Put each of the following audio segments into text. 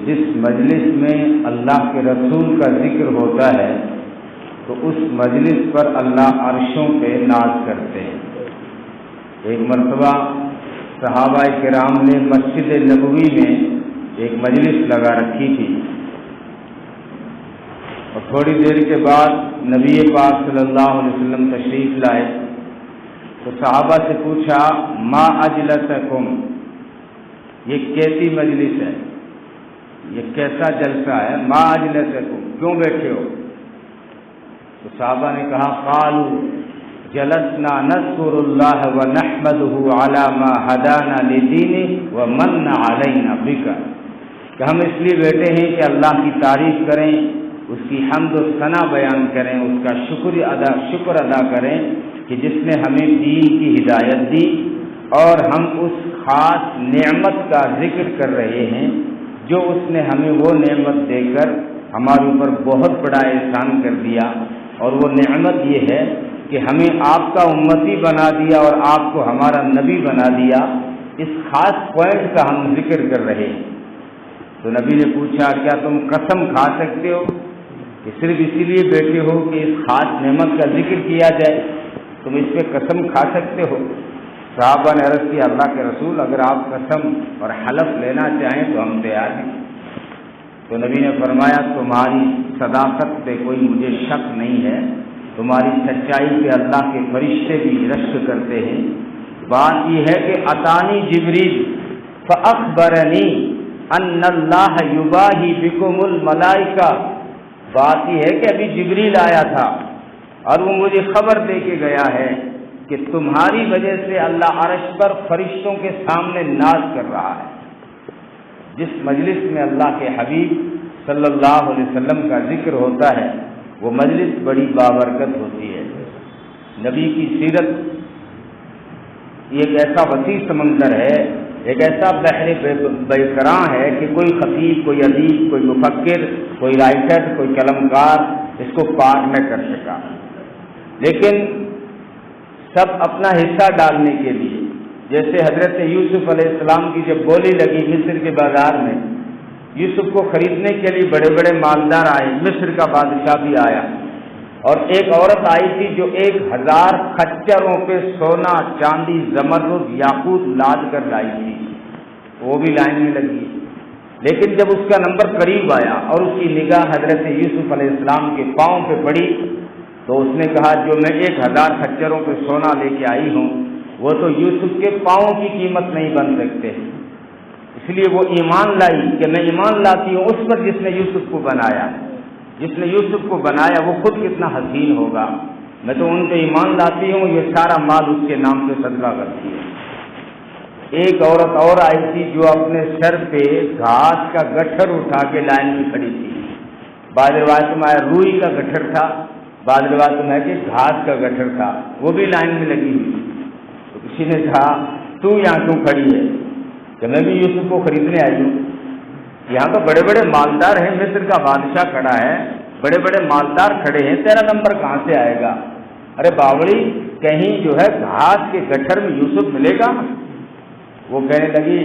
جس مجلس میں اللہ کے رسول کا ذکر ہوتا ہے تو اس مجلس پر اللہ عرشوں پہ ناز کرتے ہیں۔ ایک مرتبہ صحابہ کرام نے مسجد نبوی میں ایک مجلس لگا رکھی تھی، اور تھوڑی دیر کے بعد نبی پاک صلی اللہ علیہ وسلم تشریف لائے تو صحابہ سے پوچھا ما اجلسکم، یہ کیسی مجلس ہے، یہ کیسا جلسہ ہے، ما اجلسکم، کیوں بیٹھے ہو؟ تو صحابہ نے کہا قالوا جلسنا نذکر اللہ ونحمدہ علی ما ہدانا لدینہ ومن علینا بک، کہ ہم اس لیے بیٹھے ہیں کہ اللہ کی تعریف کریں، اس کی حمد و ثنا بیان کریں، اس کا شکر ادا کریں کہ جس نے ہمیں دین کی ہدایت دی، اور ہم اس خاص نعمت کا ذکر کر رہے ہیں جو اس نے ہمیں وہ نعمت دے کر ہمارے اوپر بہت بڑا احسان کر دیا، اور وہ نعمت یہ ہے کہ ہمیں آپ کا امتی بنا دیا اور آپ کو ہمارا نبی بنا دیا۔ اس خاص پوائنٹ کا ہم ذکر کر رہے ہیں۔ تو نبی نے پوچھا کیا تم قسم کھا سکتے ہو کہ صرف اسی لیے بیٹھے ہو کہ اس خاص نعمت کا ذکر کیا جائے، تم اس پہ قسم کھا سکتے ہو؟ صحابہ نے عرض کیا اللہ کے رسول اگر آپ قسم اور حلف لینا چاہیں تو ہم تیار ہیں۔ تو نبی نے فرمایا تمہاری صداقت پہ کوئی مجھے شک نہیں ہے، تمہاری سچائی پہ اللہ کے فرشتے بھی رشک کرتے ہیں۔ بات یہ ہے کہ اتانی جبریل فاخبرنی ان اللہ یباہی بکم الملائکہ، بات یہ ہے کہ ابھی جبریل آیا تھا اور وہ مجھے خبر دے کے گیا ہے کہ تمہاری وجہ سے اللہ عرش پر فرشتوں کے سامنے ناز کر رہا ہے۔ جس مجلس میں اللہ کے حبیب صلی اللہ علیہ وسلم کا ذکر ہوتا ہے وہ مجلس بڑی بابرکت ہوتی ہے۔ نبی کی سیرت ایک ایسا وسیع سمندر ہے، ایک ایسا بحر بیکراں ہے کہ کوئی خطیب، کوئی ادیب، کوئی مفکر، کوئی رائٹر، کوئی قلمکار اس کو پار نہ کر سکا، لیکن سب اپنا حصہ ڈالنے کے لیے، جیسے حضرت یوسف علیہ السلام کی جب بولی لگی مصر کے بازار میں، یوسف کو خریدنے کے لیے بڑے بڑے مالدار آئے، مصر کا بادشاہ بھی آیا، اور ایک عورت آئی تھی جو 1000 خچروں پہ سونا، چاندی، زمرد، یاقوت لاد کر لائی تھی، وہ بھی لائن میں لگی۔ لیکن جب اس کا نمبر قریب آیا اور اس کی نگاہ حضرت یوسف علیہ السلام کے پاؤں پہ پڑی تو اس نے کہا جو میں 1000 خچروں پہ سونا لے کے آئی ہوں وہ تو یوسف کے پاؤں کی قیمت نہیں بن سکتے، اس لیے وہ ایمان لائی کہ میں ایمان لاتی ہوں اس پر جس نے یوسف کو بنایا، جس نے یوسف کو بنایا وہ خود کتنا حسین ہوگا، میں تو ان پہ ایمان لاتی ہوں، یہ سارا مال اس کے نام پہ صدقہ کرتی ہے۔ ایک عورت اور آئی تھی جو اپنے سر پہ گھاس کا گٹھر اٹھا کے لائن میں کھڑی تھی، بعض روایت میں روئی کا گٹھر تھا، بعض روایت میں کہ گھاس کا گٹھر تھا، وہ بھی لائن میں لگی ہوئی۔ تو کسی نے کہا تو یہاں کیوں کھڑی ہے؟ کہ میں بھی یوسف کو خریدنے آئی ہوں، یہاں تو بڑے بڑے مالدار ہیں، مصر کا بادشاہ کھڑا ہے، بڑے بڑے مالدار کھڑے ہیں، تیرا نمبر کہاں سے آئے گا؟ ارے باوڑی کہیں جو ہے گھاس کے گٹھر میں یوسف ملے گا؟ وہ کہنے لگی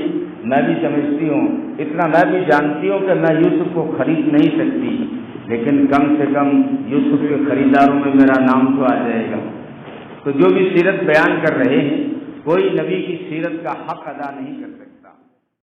میں بھی سمجھتی ہوں، اتنا میں بھی جانتی ہوں کہ میں یوسف کو خرید نہیں سکتی، لیکن کم سے کم یوسف کے خریداروں میں میرا نام تو آ جائے گا۔ تو جو بھی سیرت بیان کر رہے ہیں کوئی نبی کی سیرت کا حق ادا نہیں کر سکتا۔